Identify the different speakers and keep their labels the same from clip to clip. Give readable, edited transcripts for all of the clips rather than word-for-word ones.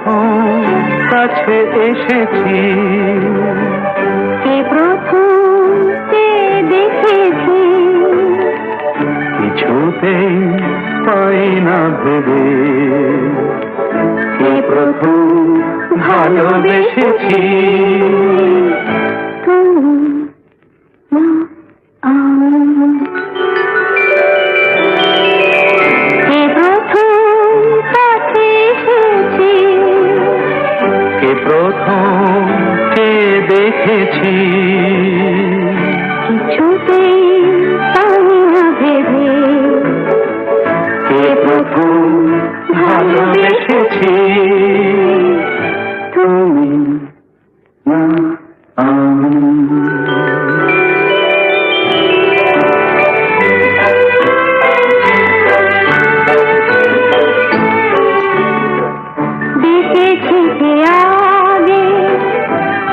Speaker 1: প্রথম কাছে এসেছি,
Speaker 2: কে প্রথম কে দেখেছি,
Speaker 1: কিছুতেই পাই না ভেবে কে প্রথম ভালোবেসেছি।
Speaker 2: তুমি না আমি। কে প্রথম কাছে এসেছি,
Speaker 1: কে প্রথম কে দেখেছি,
Speaker 2: কিছুতেই পাই না ভেবে
Speaker 1: কে প্রথম ভালোবেসেছি। তুমি না আমি।
Speaker 2: দেখেছি কে আগে,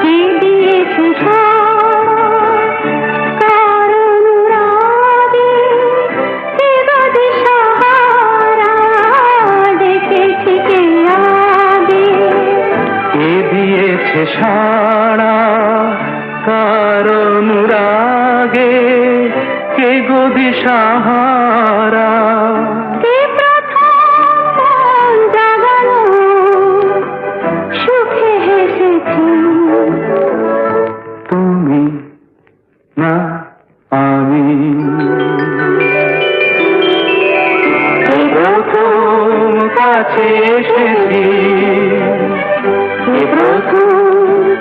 Speaker 2: কে দিয়েছে সাড়া, কার অনুরাগে কে বাঁধে সাহারা। দেখেছি কে আগে,
Speaker 1: কে দিয়েছে সাড়া, কার অনুরাগে কে গো দিশাহারা।
Speaker 2: কে প্রথম মন জাগালো, সুখে হেসেছি।
Speaker 1: তুমি না আমি। কে প্রথম কাছে এসেছি, কে প্রথম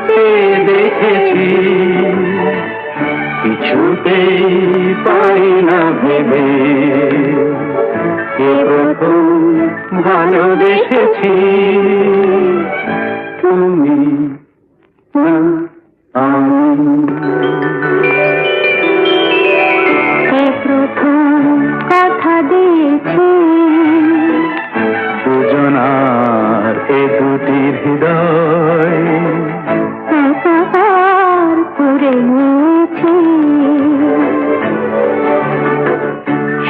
Speaker 1: কে দেখেছি, কিছুতেই পাই না ভেবে কে প্রথম ভালোবেসেছি। তুমি না আমি।
Speaker 2: কে প্রথম কথা দিয়েছে,
Speaker 1: দুজনার এ দুটি হৃদয়
Speaker 2: একাকার করে নিয়েছে।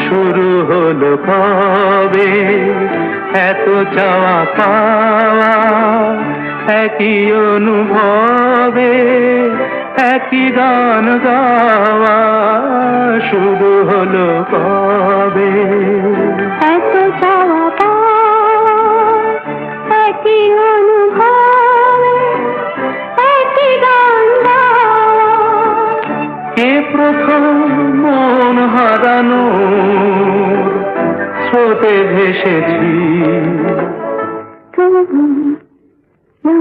Speaker 1: শুরু হলো কবে এত চাওয়া পাওয়া, একই অনুভবে একই গান গাওয়া। শুরু হলো কবে
Speaker 2: এত চাওয়া পাওয়া, একই অনুভবে একই গান গাওয়া।
Speaker 1: কে প্রথম মন হারানো স্রোতে ভেসেছি।
Speaker 2: তুমি না